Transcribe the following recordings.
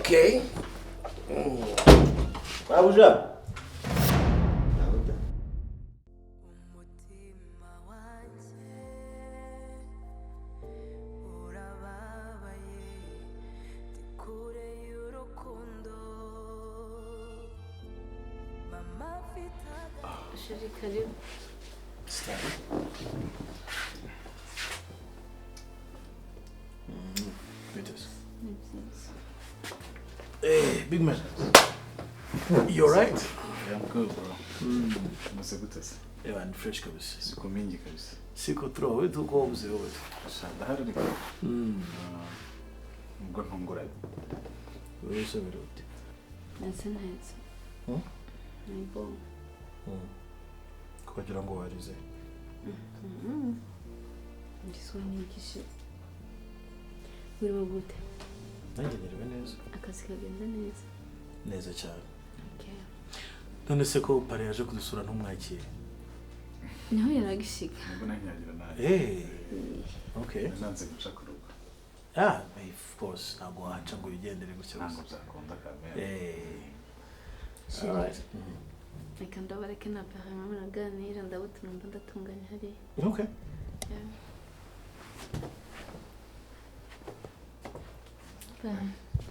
Okay. Abuja. Hey, big man. You alright? Yeah, I'm good, bro. What's good? Yeah, and fresh kabisa. Siko mingi kabisa. Siko throw we to go mzee wewe. Shanda hari liko. Mgongo ngora. Wewe sema rote. Nasema hizo. Nipo. Kwa jira ngo warize. Ndiswani kishi. Buri gute. Nanjye niriwe neza. Akazi kagenda neza. Neza cyane. Okay. None se ko pare yaje kudusura ntumwakire. Niho yaragishika. Nubwo nanyagira nawe. Hey. Okay. Nanze guca kurugo. Of course, ntabwo waca ngo ugendere gutyo. Ntabwo byakunda kamera. All right. Reka ndabareke na parama muraganira ndabutuma ndatunganya hari. Okay. Yeah.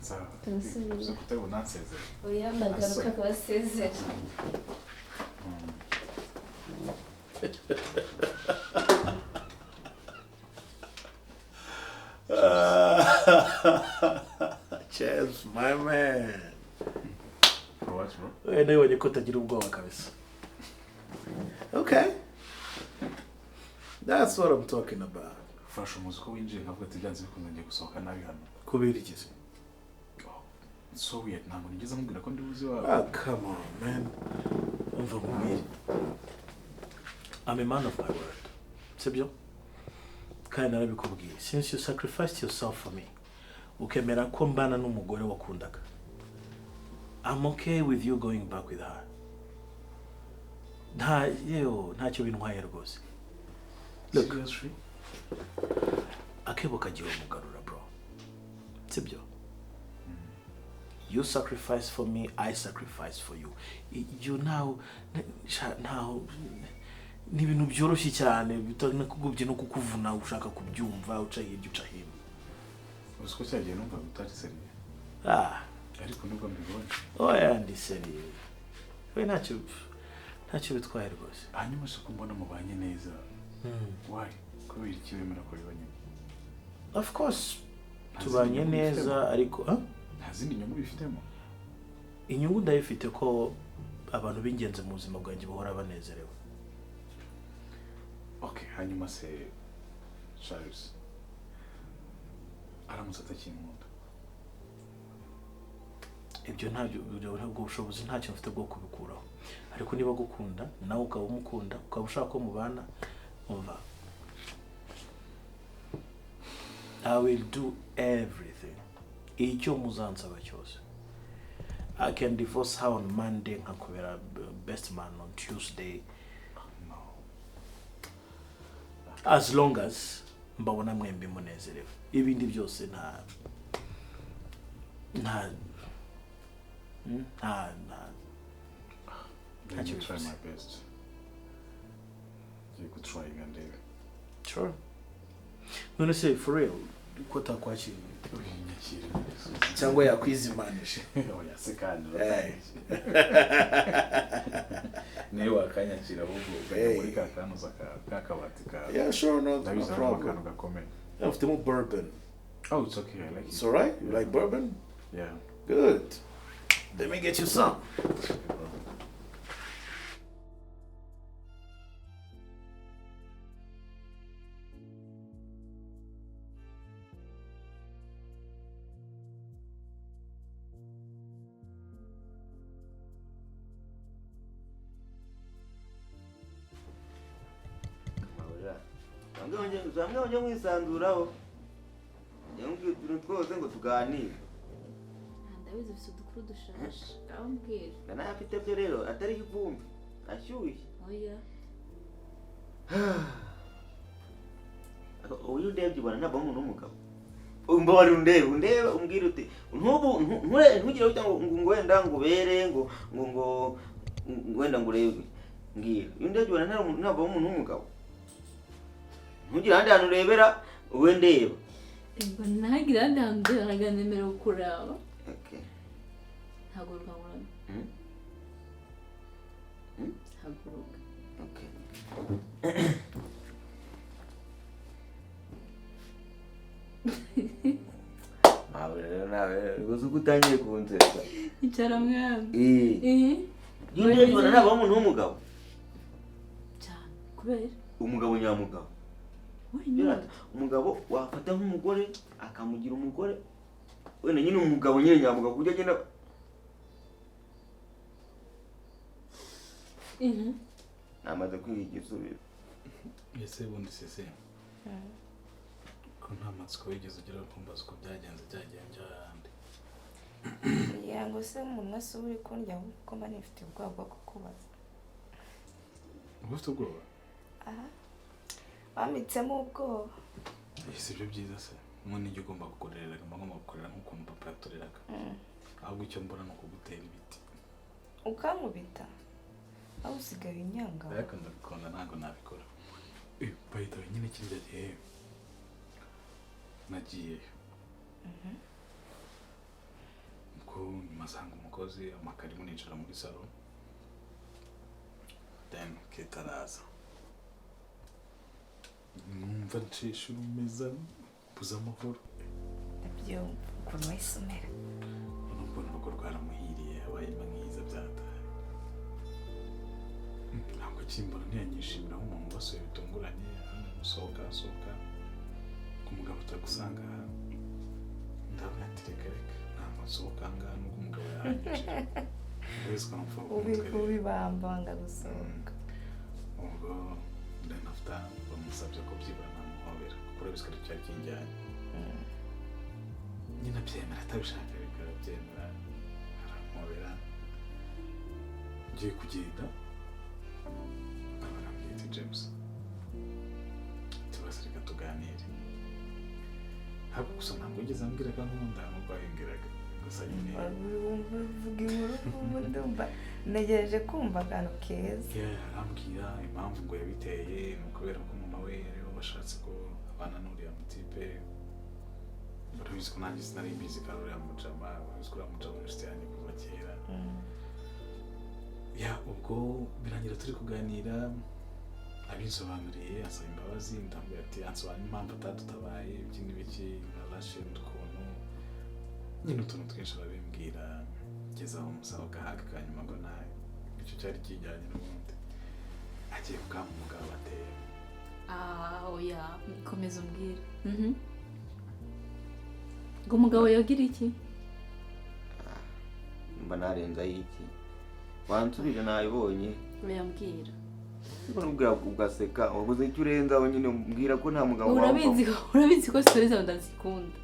Sawa. Tunasubira. Zo kutabona nseze. Oya ndagaruka kubasezera. Cheers, my man. For what, bro? Wewe ndio wenye kutagira ubwoba kabisa. Okay. That's what I'm talking about. Fasha umuziko winjiye nkavuga ati byanze bikunda ngiye gusohoka nabi hano. Kubera iki se? It's so weird. Ntabwo nigeze mubwira ko ndi buzi wawe. Come on, man. Umva mubiri. I'm a man of my word. Sibyo? Kandi narabikubwiye. Since you sacrificed yourself for me, ukemera ko mbana n'umugore wakundaga. I'm okay with you going back with her. Ntacyo bintwaye rwose. Look. Seriously? Akebo kagiye umugarura, bro. Sibyo? You sacrifice for me, I sacrifice for you. You now ni ibintu byoroshye cyane bitanakugubye no kukuvuna ushaka kubyumva uca hirya uca hino. Usko cyagiye numva bitari seriye. Ariko nubwo mbibonye. Oya ndi seriye. We ntacyo bitwaye rwose. Hanyuma se kumbona mubanye neza. Why? Kubera iki wemera ko bibanye? Of course. Tubanye neza ariko ntazindi nyungu bifitemo. Inyungu ndayifite ko abantu b'ingenzi mu buzima bwanjye bahora banezerewe. Okay, hanyuma se Charles. Aramutse atakinkunda. Ibyo ntabwo bushobozi ntacyo mfite bwo kubikuraho. Ariko niba gukunda nawe ukaba umukunda ukaba ushaka ko mubana umva. I will do everything. Icyo muzansaba cyose. I can divorce her on Monday nkakubera best man on Tuesday. No. As long as mbabona mwembi munezerewe. Ibindi byose I will try my best. You could try again, David. Sure. None say for real, ko takwakira. Cyangwa yakwizimanije. Oya sekandi. Niwe wakanyakira ahubwo muri kakanuza kakabati ka. Yeah, sure, no problem. Gakomeye. After more bourbon. Oh, it's okay. I like it. It's alright? You like bourbon? Yeah. Good. Let me get you some. Zamwe mwisanduraho. Nyamubwira utuntu twose ngo tuganire. Ndabizi ufite udukuru dushaje. Kambwira. Kana afite byo rero atari ivumbi. Ashyushye. Oya. Uyu ndebye ubona ntabwo umuntu w'umugabo. umba wari undeba umbwira uti ntugire uta ngo wenda ngo bere ngo wenda ngo urebe ngira undebye ubona ntabwo umuntu w'umugabo ntugire ahandi hantu urebera wowe ndeba ngo ntagira ahandi hantu haraganira kuraba haguruka mwana haguruka nawe uzi ko utangiye kunseka icara mwana undebye ubona ntabwo umuntu w'umugabo cyane kubera umugabo nyamugabo umugabo wafata nk'umugore akamugira umugore wenda nyine umugabo nyine nyamugabo kujya agenda namaze kwiga igisubizo ese bundi sese ko nta matsiko wigeze ugira kumbaza uko byagenze ahandi kugira ngo se umuntu wese uri kundya kuko mba nifite ubwoba bwo kukubaza ufite ubwoba wamitsemo ubwoba si byo byiza se umuntu nijya ugomba kukurerera ngomba gukorera nk'ukuntu papa yatureraga ahubwo icyo mbona ni ukugutera ibiti ukankubita aho usigaye inyanga ariko ndabikunda ntabwo nabikora bahita nyine kirya gihe nagiyeyo ubwo mpasanga umukozi amakarimu nicara muri salo then kitaraza numva ncisha urumeza mbuze amahoro nabyo ukuntu wahise umera mbona urugo rwaramuhiriye abayemo nk'iza byataye ntabwo akimbona ntiyanyishimira nk'umuntu wasuye bitunguranye gusohoka umugabo utagusanga ndabona ati reka nta masohoka ngaha n'ubwo umugabo yahanyije wese ukamupfa ubibamba wanga gusohoka ubwo ndanafta bamusabye ko byibura namuhobera kuko urabizi ko ari cyari kinjyanye nyine abyemera atabishaka reka arabyemera aramuhobera ngiye kugenda abana ati James tubaze reka tuganire ntabwo gusa ntabwo yigeze ambwira ko nkunda nk'uko yambwiraga gusa nyine uvuga inkuru ndumva ntegereje kumva akantu keza arambwira impamvu ngo yabiteye ni ukubera ko mama we ariwe washatse ko abana n'uriya mutipe urabizi ko nanjye sinari mbizi ko ari uriya mujama urabizi ko uriya mujama inshuti yanjye kuva kera ubwo birangira turi kuganira abinsobanuriye asaba imbabazi ndambwira ati ansobanura impamvu atadutabaye iki n'ibiki narashe ukuntu nyine utuntu twinshi arabimbwira ngeze aho umusaba agahaga ka nyuma ngo nawe icyo cyari kijyanye n'ubundi agiye kukama umugabo ateye oya komeza umbwire ngo umugabo yagira iki mba narenzaho iki wansubije nabibonye urayambwira ubwo ugaseka wabuze icyo urenzaho nyine mbwira ko nta mugabo urabizi ko story zawe ndazikunda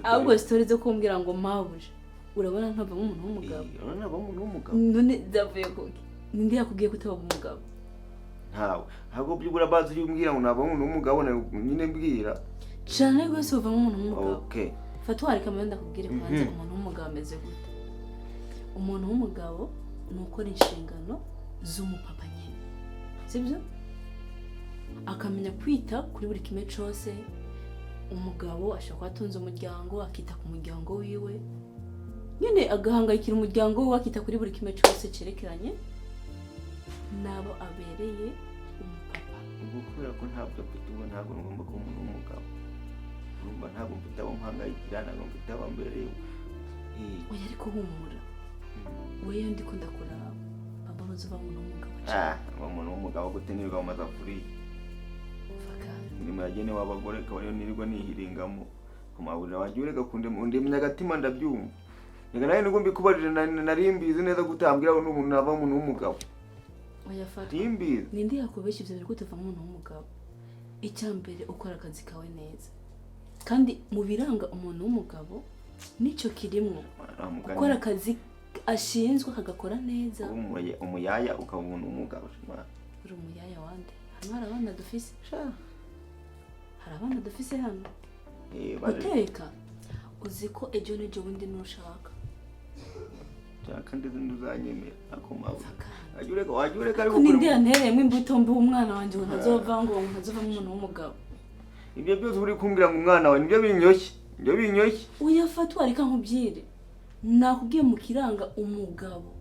ahubwo story zo kumbwira ngo mabuje urabona ntavamo umuntu w'umugabo none zavuye kuki ninde yakubwiye ko utaba umugabo ntawe ahubwo byubura bazi iyo umbwira ngo navamo umuntu w'umugabo nyine mbwira cyane rwose uvamo umuntu w'umugabo fata wareka mbere ndakubwire kwanza umuntu w'umugabo ameze gute umuntu w'umugabo ni ukora inshingano z'umupapa nyine sibyo akamenya kwita kuri buri kimwe cyose umugabo ashaka kuba atunze umuryango akita ku muryango wiwe nyine agahangayikira umuryango we akita kuri buri kimwe cyose cyerekeranye nabo abereye umupapa ubwo kubera ko ntabwo mfite ubu ntabwo ngomba kuba umuntu w'umugabo urumva ntabwo mfite abo mpangayikira ntabwo mfite abo mbereye oya ariko humura wewe ndiko ndakuraba abarozi uva umuntu w'umugabo umuntu w'umugabo gutenirwa mu mazafuriya imirimo yagenewe abagore akaba ariyo nirirwa nihiringamo ku maburira wagiye ureka kundemya agatima ndabyumva reka nawe nubwo mbikubarije nari mbizi neza gutambwira ngo n'umuntu nava umuntu w'umugabo oya fata ninde yakubeshya ibyo biri gutuvamo umuntu w'umugabo icyambere ukora akazi kawe neza kandi mu biranga umuntu w'umugabo nicyo kirimo gukora akazi ashinzwe akagakora neza umuyaya ukaba umuntu w'umugabo uri umuyaya wande hano hari abana dufise hari abana dufise hano guteka uzi ko ejo n'ejo bundi nushaka kandi ntuzanyemera akomaho wajureka ariko ninde yantereyemo imbuto mbi umwana wanjye ngo ntazova ngo ntazovamo umuntu w'umugabo ibyo byose uri kumbwira ngo umwana wawe nibyo binyoshye uyafatwa ariko nkubyire nakubwiye mu kiranga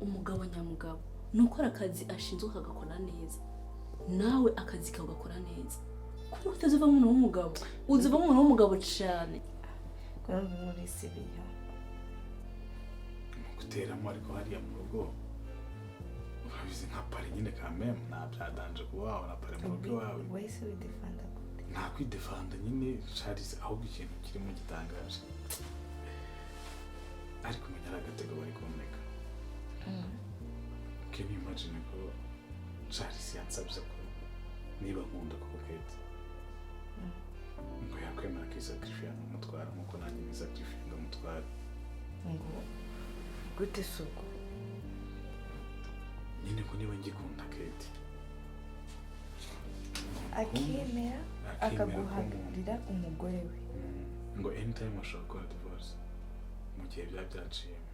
umugabo nyamugabo nuko akazi ashinzwe kagakora neza nawe akazi kagakora neza kuko utazovamo umuntu w'umugabo uzovamo umuntu w'umugabo cyane kandi muri Siriya guteramo ariko hariya mu rugo urabizi nka pari nyine kameme ntabyadanje kuba wabona pari mu rugo iwawe wese widefanda gute nta kwidefanda nyine Charles ahubwo ikintu kirimo gitangaje ariko umenya ari agatego bari kumureka can you imagine ko Charles yansabye ko niba nkunda kuko Kate ngo yakwemera kwisacrifice nkamutwara nkuko nanjye nisacrifice nkamutwara ngo gute suko nyine ko niba ngikunda Kate akemera akaguhagarira umugore we ngo anytime ashobora gukora divorce mu gihe byaciyemo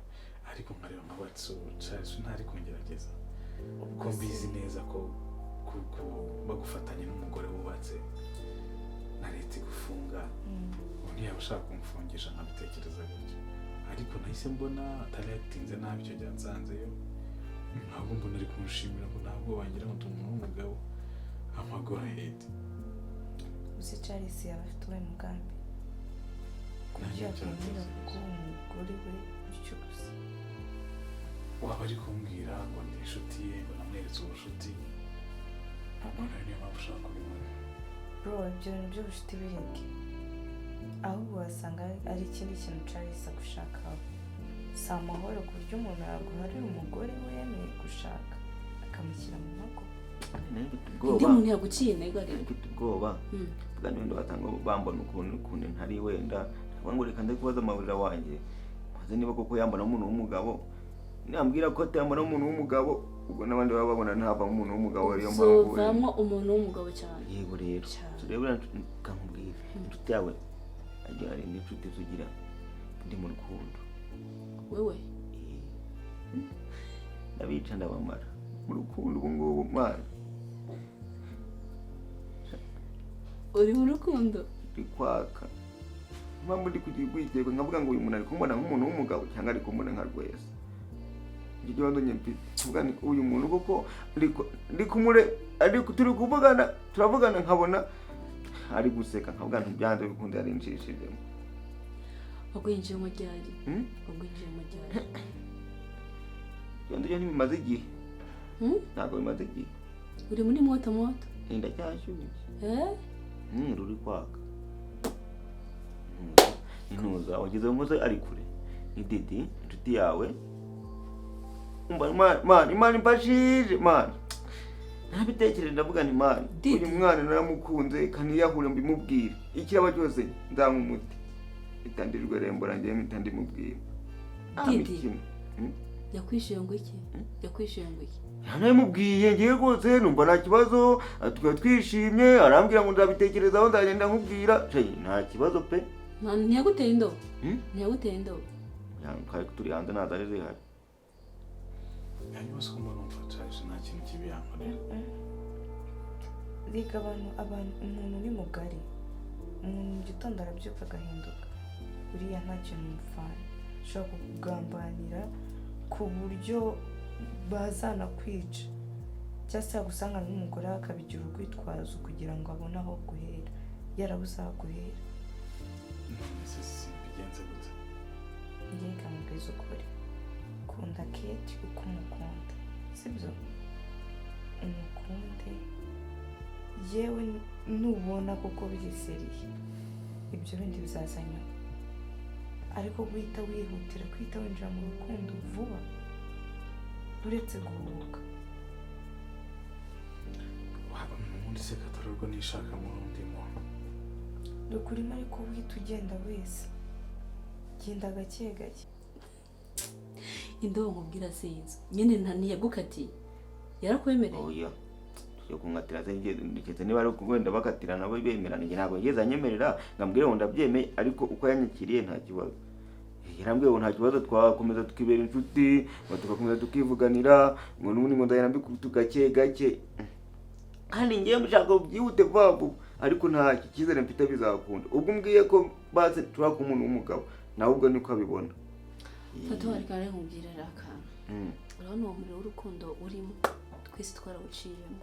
ariko nkareba nka watso Charles ntari kungerageza ko mbizi neza ko bagufatanye n'umugore wubatse na leta gufunga ntiyaba ashaka kumufungisha nkabitekereza gutyo ariko nahise mbona atari yatinze nabi icyo gihe nsanzeyo ntabwo mbona ari kumushimira ngo ntabwo wangira ngo umuntu w'umugabo amagora hedi uzi Charles yaba afite uwe mugambi kugira akamira umugore we bityo gusa waba ari kumbwira ngo ndi inshuti ye ngo namweretse ubushuti mbona niyo mpamvu ushaka kubibona bro ibyo bintu by'ubushuti bireke ahubwo wasanga ari ikindi kintu Charles agushakaho si amahoro ku buryo umuntu yaguharira umugore we yemeye gushaka akamushyira mu mago undi muntu yaguciye intego rero mfite ubwoba bwa wenda batanga bambona ukuntu ntari wenda ngo reka ndeke kubaza amahurira wanjye maze niba koko yambona umuntu w'umugabo nambwira ko atambona umuntu w'umugabo ubwo n'abandi baba babona ntava umuntu w'umugabo ariyo mpamvu zovamo umuntu w'umugabo cyane yego rero turebera kamubwira inshuti yawe agira ari inshuti tugira ndi mu rukundo wewe ndabica ndabamara mu rukundo ubu ngubu mwana uri mu rukundo ndi kwaka mpamvu ndi kugira urwikekwe nkavuga ngo uyu muntu ari kumbona nk'umuntu w'umugabo cyangwa ari kumbona nka rwese icyo kibazo mvuga ni uyu muntu kuko ndi kumure turi kuvugana turavugana nkabona ari guseka nkavuga ntibyanze bikunda yari inshishijemo wagwinjiye mu ryari wagwinjiye mu ryari ibyo ntibimaze igihe ntabwo bimaze igihe uri muri moto ndacyashyushye ruri kwaka intuza wagize umuze ari kure ni Didi inshuti yawe imana imfashije mana ntabitekereje ndavuga ni mana uyu mwana naramukunze kandi yahure mbimubwire ikiraba cyose nzanywa umuti itandirijwe rembora ngiye mpitandimubwira Didi yakwishyuye ngo iki yakwishyuye ngo iki yanamubwiye ngiye rwose numva nta kibazo tukaba twishimye arambwira ngo nzabitekerezaho nzagenda nkubwira nta kibazo pe ntiyaguteye indobo ntiyaguteye indobo kare turi hanze ntazari zihari hanyuma se umuntu numva Charles nta kintu kibi yankorera reka umuntu uri mugari umuntu mu gitondo arabyuka agahinduka uriya nta kintu mupfana ushobora kukugambanira ku buryo bazana kwica cyangwa se yagusanga n'umugore akabigira urwitwazo kugira ngo abone aho guhera yarabuze aho guhera none se bigenze gute ngiye kamubwiza ukuri kunda Kate uko umukunda sibyo umukunde yewe nubona kuko biriseriye ibyo bindi bizazanya ariko guhita wihutira kwita winjira mu rukundo vuba uretse guhubuka ubundi se katarurwa nishaka mu rundi muntu rukurimo ariko wihita ugenda wese genda gake gake indobo nkubwira sinzi nyine ntiyagukatiye yarakwemereye oya yo kunkatira ndiketse niba ari ukugenda bakatira nabo bemerana nge ntabwo yigeze anyemerera ngambwire ngo ndabyemeye ariko uko yanyakiriye nta kibazo yarambwiye ngo nta kibazo twakomeza tukibera inshuti ngo tugakomeza tukivuganira ngo n'ubundi ngo ndahera tugake gake kandi ngiye mushaka byihute vuba ariko nta cyizere mfite bizakunda ubwo mbwiye ko baze turaka umuntu w'umugabo nawe ubwo niko abibona Fatu ariko ari nkubwira akantu urabona uwo muriro w'urukundo urimo twese twarawuciyemo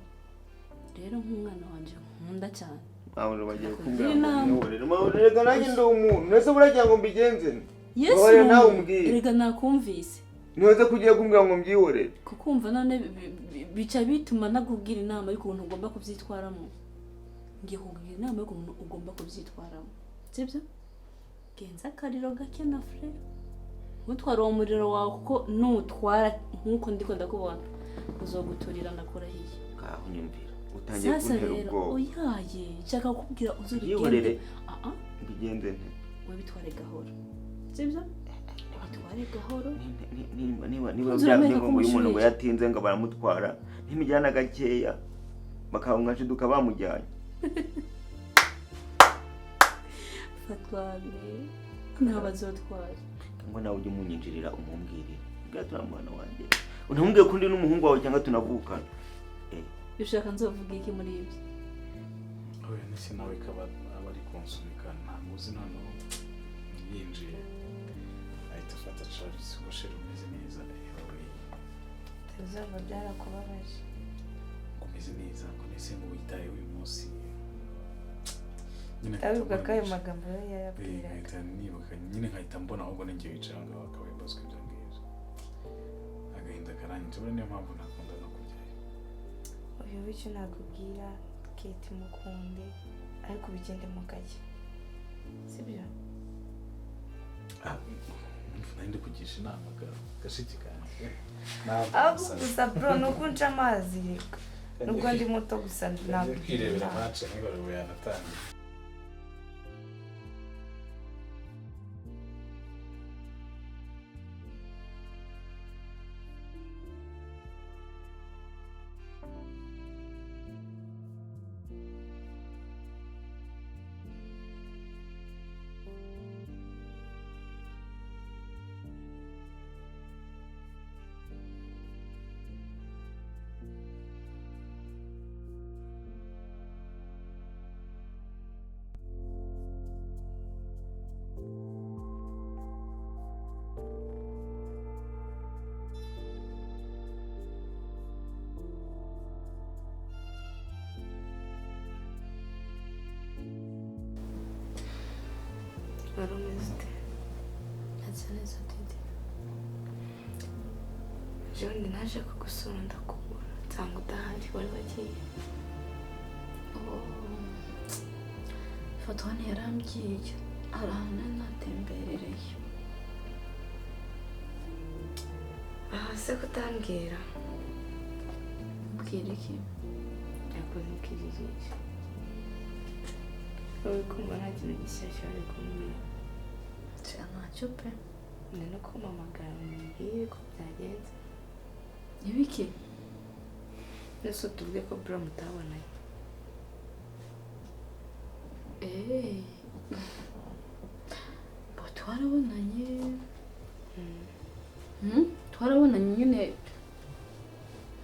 rero nk'umwana wanje nkunda cyane Mahoro bagiye kumbwira ngo mahoro rega nanjye ndo umuntu nese buragira ngo mbigenze Yesu nawe umbwire rega nakumvise niweze kugiye kumbwira ngo mbyihorere kukumva none bica bituma nakubwira inama y'uko umuntu ugomba kubyitwaramo ngiye kugira inama y'uko umuntu ugomba kubyitwaramo sibyo genza akariro gake na frere utwara uwo muriro wawe kuko nutwara nk'uko ndiko ndakubona uzoguturira nakurahiye kaho nyumvira utangiye kuntera ubwoba oyaye nshaka kukubwira uzubigende mbigenze nte we bitware gahoro sibyo bitware gahoro niba byabye ngo umuntu ngo yatinze ngo baramutwara ntimijyana gakeya bakawungashiduka bamujyanye fatwane ntabazotwara ngo nawe ujye umunyinjirira umumbwirire bwatura mwana wanjye unamubwiye ko ndi n'umuhungu wawe cyangwa tunavukana ushaka nzovuga iki muri ibyo oya nisi nawe kaba abari konsunika ntabwo uzi noneho yinjiye ahita afata Charles ugoshera umeze neza tuzaba byarakubabaje umeze neza ko nese ngo witaye uyu munsi abivuga ko ayo magambo yayabwira ahita nibuka nyine nkahita mbona ahubwo ninjye wicara ngaho akaba yabazwa ibyo ngibyo agahinda karanyitse buriya niyo mpamvu nakunda no kujyayo uyu w'icyo nakubwira Kate mukunde ariko ubigende mu gake sibyo nari ndi kugisha inama gashiki kanjye gusa bro nuko unca amazi nubwo ndi muto gusa ntabwo kwirebera match nigorowe yanatangiye Warumezite neza tete John naje kugusura ndakubura cyangwa udahari wari wagiye Fatwane yarambwiye arahana natemberereye se kutambwira mbwira iki yakoze ikijijisha wowe kumva nta kintu gishyashya ari kumwe ntacyo pe ni no kumamagara mbwire ko byagenze ibiki nese tuvuge ko bro mutabonanye twarabonanye twarabonanye nyine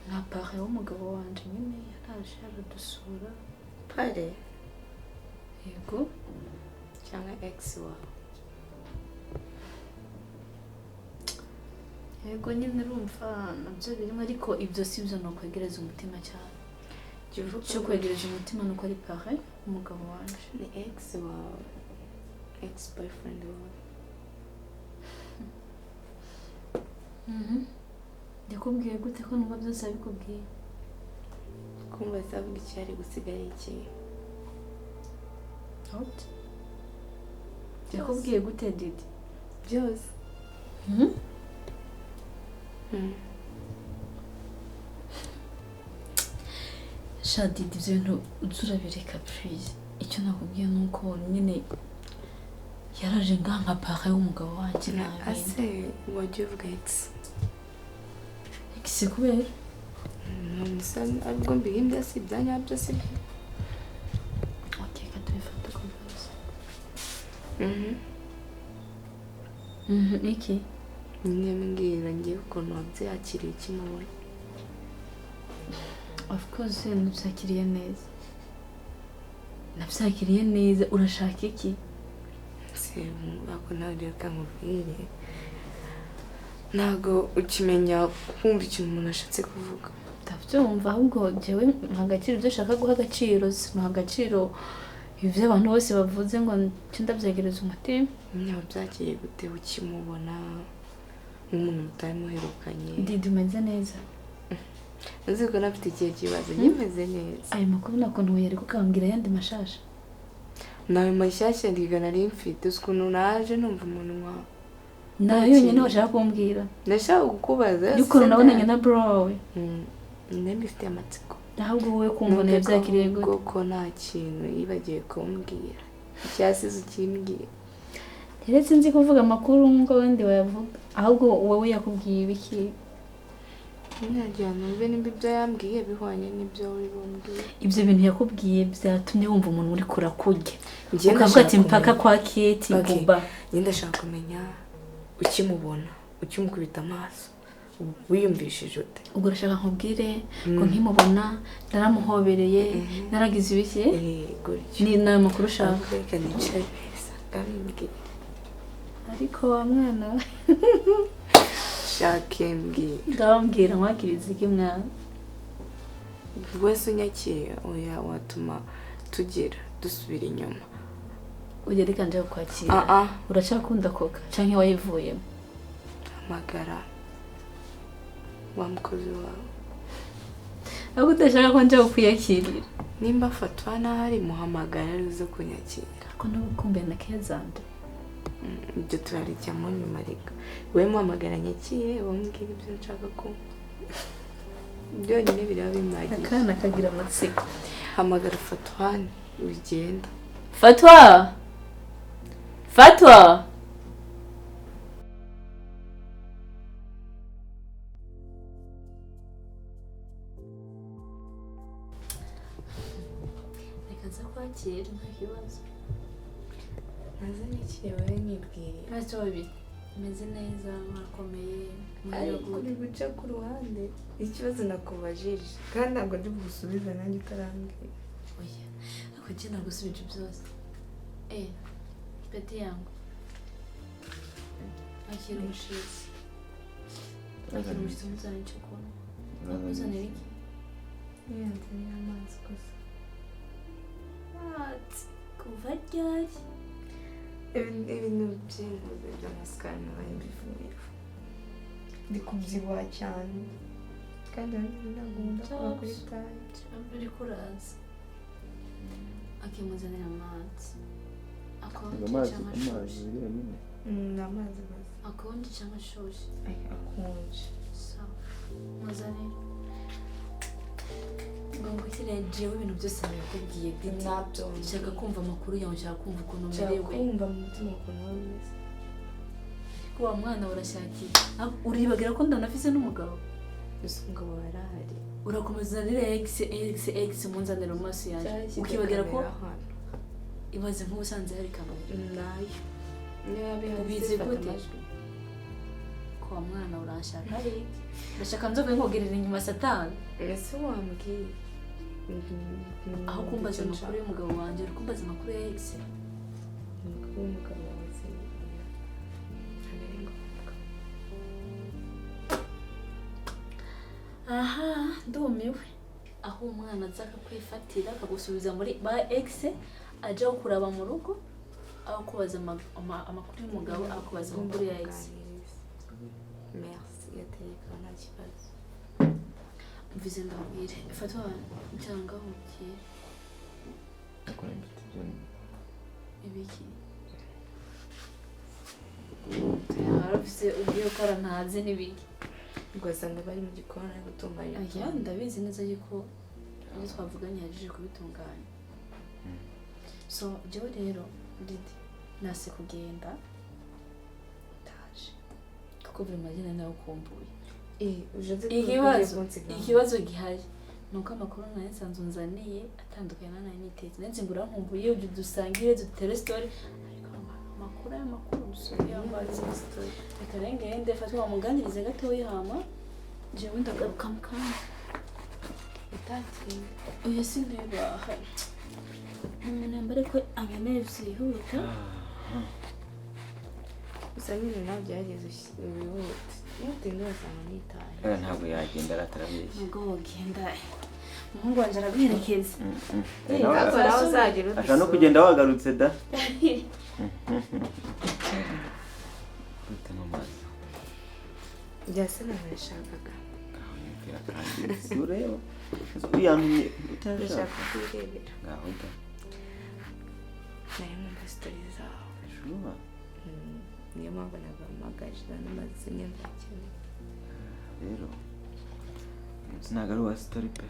nka pare w'umugabo wanje nyine yaraje aradusura pare yego cyangwa ex wawe yego nyine urumva nabyo birimo ariko ibyo si byo ni ukwegereza umutima cyane cyo kwegereza umutima ni uko ari pare umugabo wanje ni ex wawe ex boyfriend wawe ndakubwiye gute ko numva byose abikubwiye kumva zavuga iki ari gusigaye iki ndakubwiye gute didi byose shadidi ibyo bintu uzurabireka please icyo nakubwiye ni uko nyine yaraje ngaha nka pare w'umugabo wanjye ase wagiye uvuga ex si kubera nisa ariko mbihimbye si byanyabyo si okay katubifata ko byose iki nyembwira ngiye ukuntu wabyakiriye ikimubona of course nabyakiriye neza urashaka iki se ako nawe reka nkubwire ntago ukimenya kumva ikintu umuntu ashatse kuvuga ndabyumva ahubwo jewe nta gaciro ibyo ushaka guha agaciro nta gaciro ibyo abantu bose bavuze ngo ndabyegereza umutima nyuma byagiye gute ukimubona nk'umuntu mutari muherukanye ndidi umeze neza uzi ko nafite ikihe kibazo nyimeze neza ayo makuru nakuntu yari kukambwira yandi mashasha nawe mashyashya ndiga nari mfite ukuntu naje numva umuntu nka nawe yonyine washaka kumbwira ndashaka kukubaza yuko nabonanye na bro wawe ndabifite amatsiko ahubwo wowe kumva nabyakiriye gute ko nta kintu yibagiye kumbwira icyasize ukimbwira ndetse nzi kuvuga amakuru nk'uko abandi bayavuga ahubwo wowe yakubwiye ibiki nyagira numve nimba ibyo yambwiye bihwanye n'ibyo uri bumbwiye ibyo bintu yakubwiye byatumye wumva umuntu uri kurakurya ukavuga ati mpaka kwa Kate buba njye ndashaka kumenya ukimubona ukimukubita amaso wiyumvishije ute ubwo urashaka nkubwire ngo nkimubona naramuhobereye naragize ibiki ni n'amakuru ushaka reka nicare neza ndabimbwira ariko wa mwana shake mbwira ngabambwira nkwakiriza iki mwana wese unyakiriye oya watuma tugera dusubira inyuma ujya reka nje kukwakira uracakunda koga canke wayivuyemo amagara wa mukozi wawe ahubwo udashaka ko nje kukwiyakirira nimba fatwa n'ahari muhamagara arizo kunyakira ko n'ubukumbe na kezande ibyo turarijyamo nyuma reka we muhamagara nyakire wambwira ibyo nshaka ko byonyine biraba bimagiye akana kagira amatsiko hamagara fatwani ugenda fatwa reka nza kwakira nta kibazo naza nyakire wowe nibwire ntacyo babiri umeze neza mwakomeye uri guca ku ruhande ikibazo nakubajije kandi ntabwo ndi bugusubize nanjye utarambwira oya ako njye nagusubije byose peti yangu akira umushizi muzana icyo kunywa nakuzanira iki yanzaniye amazi gusa kuva ryari ibintu by'inguzi by'amasikari nabaye mbivuye ndi kubyibuha cyane kandi ntabwo nkunda kuba kuri tayi uri kuraza akimuzanira amazi amazi yonyine ni amazi gusa akonje cyangwa ashyushye akonje sawa muzanira ngo ngushyire jewe ibintu byose nabikubwiye giti nabyo nshaka kumva amakuru yawe nshaka kumva ukuntu nshaka umerewe kumva mu mutima ukuntu waba umeze ko wa mwana urashakira uribagira ko ndanafise n'umugabo gusa umugabo warahari urakomeza rero x munzanira mu maso yanjye ukibagira ko ibaze nk'ubusanze hari kamera nayo niyo yabihaze ubizi gute ko wa mwana urashaka ndashaka nzobe nkogerera inyuma satani ese wambwiye aho kumbaza amakuru y'umugabo wanjye uri kumbaza amakuru ya x amakuru y'umugabo wawe se aha ndumiwe aho umwana aza akakwifatira akagusubiza muri ba x ajya kuraba mu rugo aho kubaza amakuru y'umugabo aho kubaza amakuru ya x merci yategeka nta kibazo mvize ndabwire fatwa cyangwa ugiye akora ibyo ibiki harafise ugiye ukora ntazi n'ibiki ugasanga bari mu gikoni ari gutunganya aya ndabizi neza yuko ibyo twavuganye yaje kubitunganya so jewe rero ndidi nase kugenda ndaje kuko buri magana nawe ukumbuye ikibazo gihari nuko amakuru nayo nsanzwe nzaniye atandukanye n'ayo niteze ndetse ngura nkumbuye ujye dusangire dutere story amakuru dusubire ambaze story reka ngende fatwa wamuganirize gato yihama jewe ndagaruka mukanya itati uyu sinteba umuntu mbere ko abanevye yihuta usangire nawe byageze wihuta Mutinda wasanga nitaye. Ntabwo yagenda aratarabeshya. Nubwo wogenda. Umuhungu wanje araguherekeza. Nawe uzagira ashaka no kugenda wagarutse da. Utema amazi. Byase nabashakaga. Ureba. Uyamye utashaka kwirebera. Ngaho da. Nayo mu story zawe. Shuba. Niyo mpamvu nagamagajira n'amazina ndakene rero sinaga ari wa story pe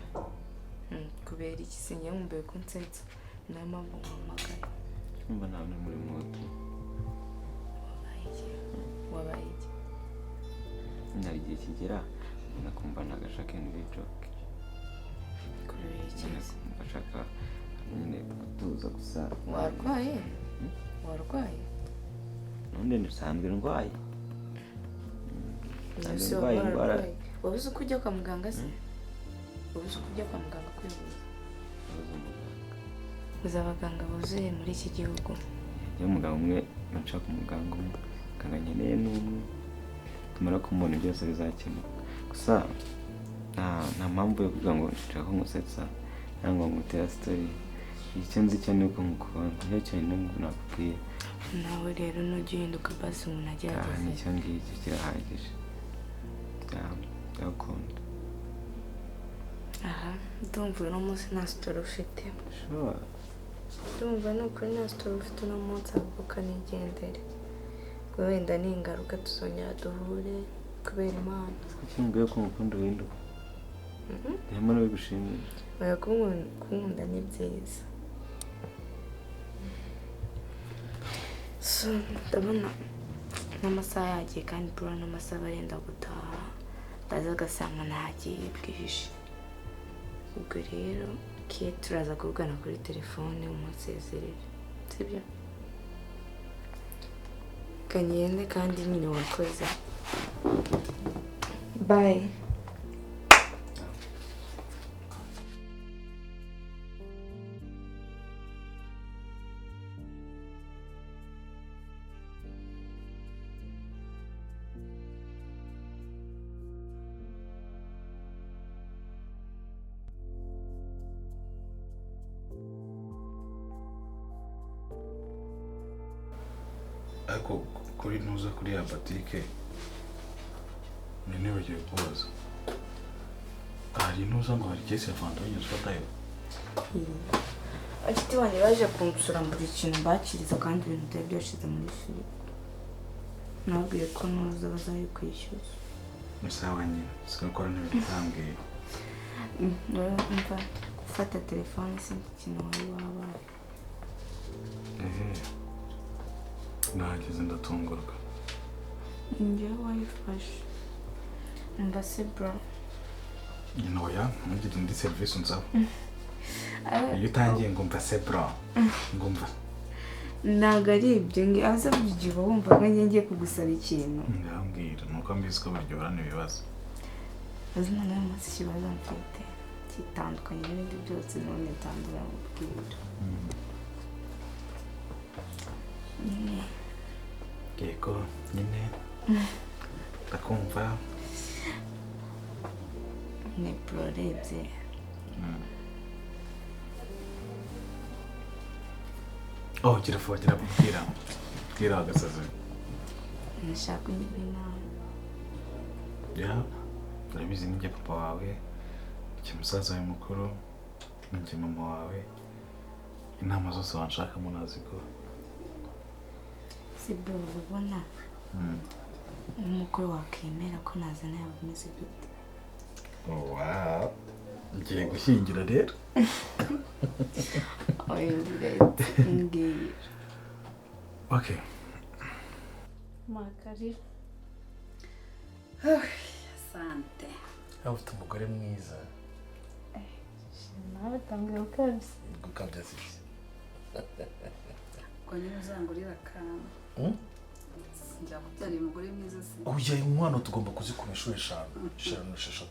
kubera iki sinye nkumbuye ko nsetsa niyo mpamvu mpamagaye kumva nawe ni muri moto wabaye iki nari igihe kigera nakumva nagashaka muri joke kubera iki ngashaka nyine gutuza gusa warwaye none nisanzwe ndwaye ndwaye indwara wabuze uko ujya kwa muganga se wabuze uko ujya kwa muganga kwivuza uza abaganga buzuye muri iki gihugu iyo muganga umwe nshaka umuganga umwe muganga nkeneye n'umwe tumara kumubona byose bizakemuka gusa nta mpamvu yo kugira ngo nshaka umusetsa cyangwa ngutera story icyo nzi cyo ni uko mukunda iyo cyane n'umuntu nakubwiye nawe rero nujya uhinduka basi umuntu agerageza nicyo ngicyo kirahagije byakunda aha ndumva uno munsi nta story ufite ndumva nukuri nta story ufite uno munsi ahubwo ukanigendere ngo wenda n'ingaruka tuzongera duhure kubera Imana kuki mbwiye ko mukunda uhinduka nyuma no bigushimira oya kunkunda ni byiza so ndabona n'amasaha yagiye kandi bro n'amasaha arenda gutaha ndaza agasanga ntagiye bwihishe ubwo rero kiye turaza kuvugana kuri telefone umusezerere sibyo kanyende kandi nyine wakoze bye ariko kuri ntuza kuri ya batike nene bagiye kubaza hari ntuza ngo hari kesi ya fanta yigeze ufatayo afite wanjye baje kunsura buri kintu bakiriza kandi ibintu byari byashize muri firigo nabwiye ko ntuza bazayikwishyuza musawa nyine sigakora n'ibitambwiye mva gufata telefone sinzi ikintu wari wabaye nahageze ndatungurwa njyewe wayifashe mva se bro nyine oya ntugire indi serivisi unsaba iyo utangiye ngo mva se bro ngo mva ntabwo ari ibyo aza igihe wumva ko ngiye kugusaba ikintu ndambwira nuko mbizi ko biryohana ibibazo uzi noneho umunsi ikibazo mfite kitandukanye n'ibindi byose none tandura mubwira yego nyine ndakumva ni prorebye gira bwira agasazi nashaka inyuma inama ya urabizi ninjye papa wawe iki musaza wawe mukuru ninjye mama wawe inama zose wanshakamo naziko si bro ubona umukuru wakemera ko nazana yaba ameze gute wow ngiye gushyingira rero mbwira makarira Asante. ufite umugore mwiza. Nawe tangiye ukabye. Gukabya si. Ko nyine uzangurira akantu. Njya kubyara umugore mwiza se. Oya inkwano tugomba kuzikura inshuro 5, 6.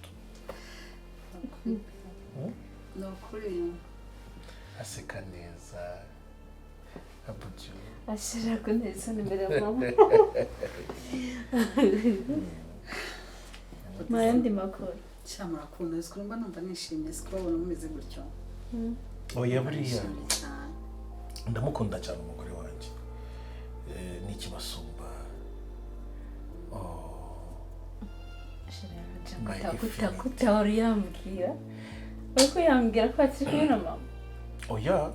No kuri. Aseka neza. Abuju. Ashira kuneza imbere ya mama. Mayandi makuru. Cyamara kuntu zikurumba numva nishimye sikubona mumeze gutyo. Oya buriya. Ndamukunda cyane umugore wanjye. Niki basumba. Ashira uri yambwira. Uko yambwira ko akiri kumwe na mama. Oya.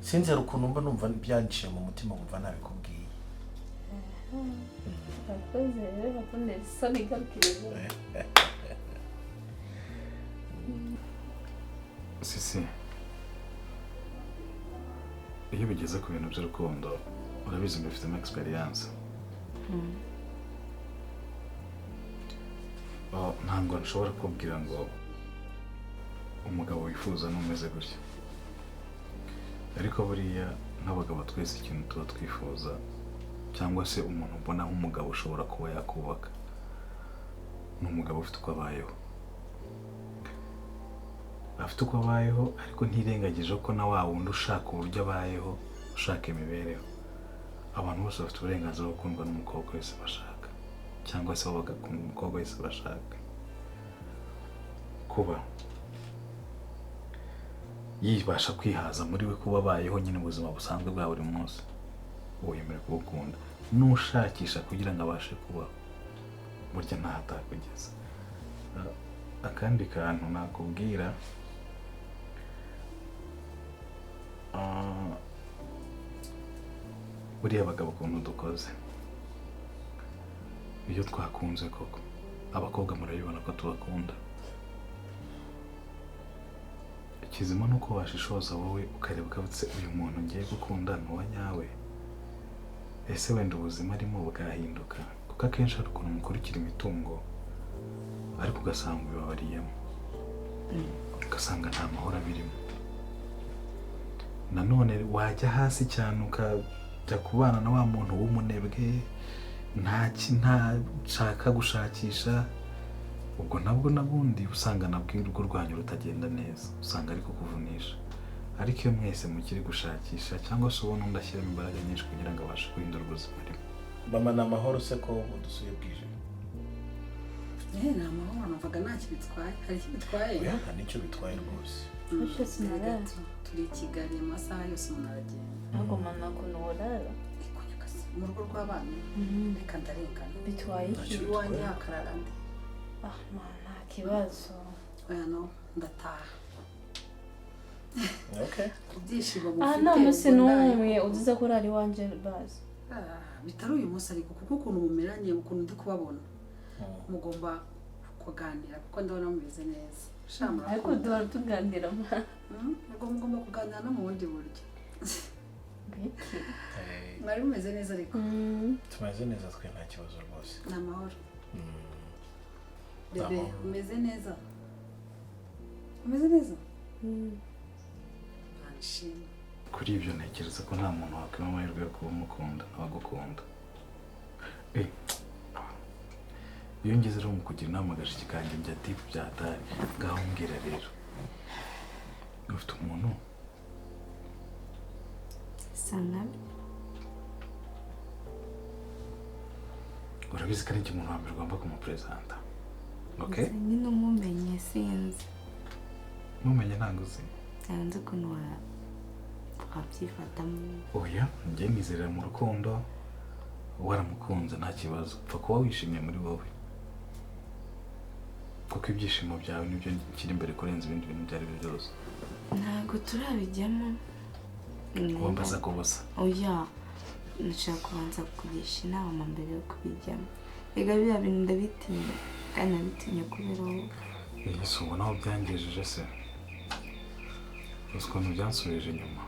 Sinzi ukuntu mba numva byanciye mu mutima nkumva nabikubwiye. Akoze rero bakunde soni garukire. Sisi. Iyo bigeze ku bintu by'urukundo urabizi mbifitemo experience. Ntabwo nshobora kubwira ngo umugabo wifuza n'umeze gutya. Ariko buriya nk'abagabo twese ikintu tuba twifuza cyangwa se umuntu ubona nk'umugabo ushobora kuba yakubaka ni umugabo ufite uko abayeho. Afite uko abayeho ariko ntirengagije ko na wa wundi ushaka uburyo abayeho, ushaka imibereho. Abantu bose bafite uburenganzira bwo gukundwa n'umukobwa wese bashaka cyangwa se bagakunda umukobwa wese bashaka. Kuba yibasha kwihaza muri we kuba abayeho nyine ubuzima busanzwe bwa buri munsi, uwo yemerewe kubukunda. N'ushakisha kugira ngo abashe kubaho burya ntahatakugeza. Akandi kantu nakubwira, buriya abagabo ukuntu dukoze, iyo twakunze koko abakobwa murabibona ko tubakunda. Ikizima nuko washishoza wowe ukareba ukabutse uyu muntu ngiye gukunda ni uwa nyawe. Ese wenda ubuzima arimo bwahinduka, kuko akenshi hari ukuntu mukurikira imitungo ariko ugasanga bibabariyemo, ugasanga nta mahoro abirimo. Nanone wajya hasi cyane ukajya kubana na wa muntu w'umunebwe ntashaka gushakisha, ubwo nabwo nabundi usanga nabwo urugo rwanyu rutagenda neza, usanga ariko kuvunisha. Ariko iyo mwese mukiri gushakisha cyangwa se ubona undi ashyiramo imbaraga nyinshi kugira ngo abashe guhindura ubuzima arimo. Mama ni amahoro se ko udusuye bwije? Ni amahoro, numvaga ntacyo bitwaye. Hari icyo bitwaye? Oya nta nicyo bitwaye rwose. Turi i Kigali amasaha yose umuntu aragenda. Ntabwo mama kuntu worara mu rugo rw'abana. Reka ndarengana. Bitwaye iki? Iwanjye hakarara nde? Nta kibazo. Oya no, ndataha. Okay. Ibyishimo mufite. None se n'umwe uzize ko urari iwanjye bazi? Bitari uyu munsi ariko kuko ukuntu mumeranye, ukuntu ndi kubabona mugomba kuganira kuko ndabona mumeze neza. Ariko duhora tuganira mugomba kuganira no mu bundi buryo. Mwari mumeze neza ariko? Tumeze neza twe nta kibazo rwose. Ni amahoro. Bebe umeze neza? Umeze neza? Nishimye. Kuri ibyo ntekereza ko nta muntu wakwima amahirwe yo kuba umukunda n'abagukunda. Iyo ngeze rero mu kugira inama agashiki kanjye njya tipu byatari, ngaho mbwira rero ufite umuntu sana urabizi ko ari iki umuntu wa mbere ugomba kumupresenta. Okay? Nyine umumenye sinzi. Mumenye ntabwo uzi? Nzi ukuntu wabyifatamo. Oya njye nizerera mu rukundo, waramukunze nta kibazo, upfa kuba wishimye muri wowe kuko ibyishimo byawe nibyo kiri imbere kurenza ibindi bintu byari byose. Ntabwo turabijyamo. Wambaza ko busa? Oya nshaka kubanza kugisha inama mbere yo kubijyamo. Ega biriya bintu ndabitinya kandi nabitinya kubera wowe. Yesu ubona aho byangejeje se? Uzi ukuntu byansubije inyuma?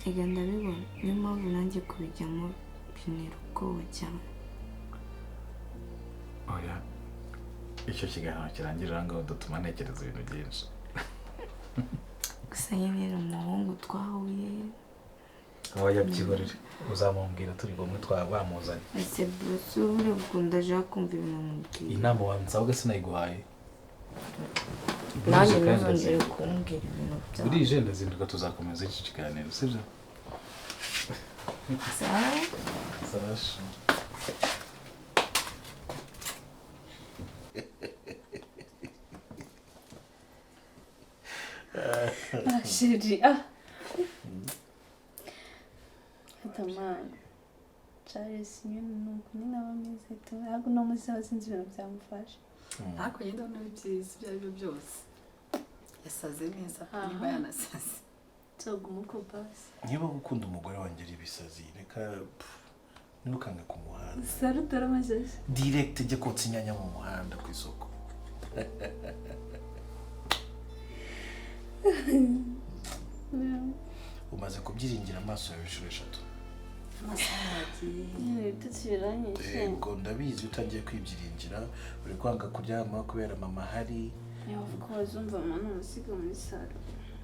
Ega ndabibona, niyo mpamvu nanjye kubijyamo bintera ubwoba cyane. oya icyo kiganiro kirangirira ngaho dutuma ntekereza ibintu byinshi gusa nyine ni umuhungu twahuye aho yabyihorere uzamumbwira turi bumwe twabamuzanye ese bruce urakunda aje kumva ibintu mubwira inama wansabwe sinayiguhaye nanjye ntuzongere kumbwira ibintu byawe burije ndazinduka tuzakomeza iki kiganiro sibyo Sasha Chérie, Tamam. Charles nyine nuko nyine aba ameze tu ariko no muri sawa sinzi ibintu byamufasha ariko yenda no byiza ibyo aribyo byose yasaze neza niba yanasaze tugumuko basi niba gukunda umugore wanjye ari ibisazi reka ntukange ku muhanda sarutora amajeje direct jye kotsa inyanya mu muhanda ku isoko umaze kubyiringira amaso yawe inshuro 3 Yego ndabizi utangiye kwibyiringira uri kwanga kuryama kubera mama hari yavuga ko bazumva mama musiga muri salo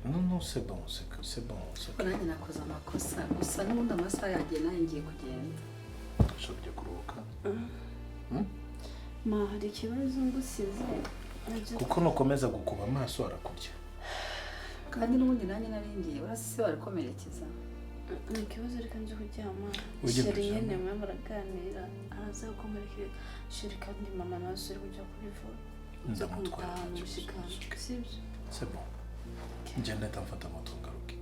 non c'est bon c'est bon nanjye nakoze amakosa gusa n'ubundi amasaha yagiye nayo ngiye kugenda ushobora kuruhuka ma hari ikibazo ngusize kuko nukomeza gukuba amaso arakurya kandi n'ubundi nanjye naringiye barasi barikomerekeza ni ikibazo reka nje kuryama sheri nyine mwe muraganira arazakomerekera sheri kandi mama nawe uri kujya kubivura ndamutwara mushikana sibyo c'est bon ngenda ndamfata moto ngaruke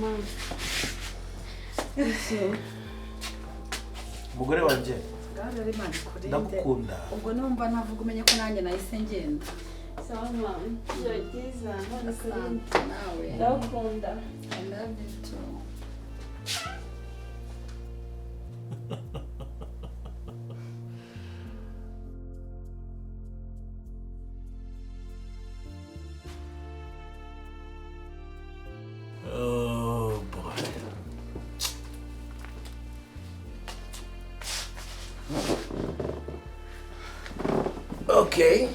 mama umugore wanjye ndagukunda ubwo numva navuga umenye ko nanjye nahise ngenda sawa mama yagiza none asante nawe ndagukunda I love you too oh boy okay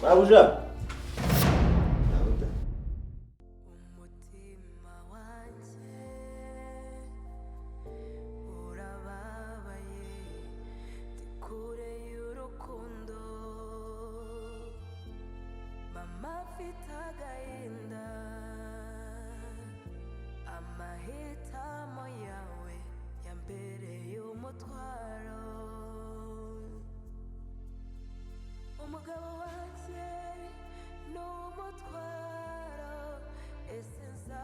Abuja umutima wanjye urababaye ndi kure y'urukundo mama afite agahinda amahitamo yawe yambereye umutwaro umugabo wanjye ni umutwaro ese nza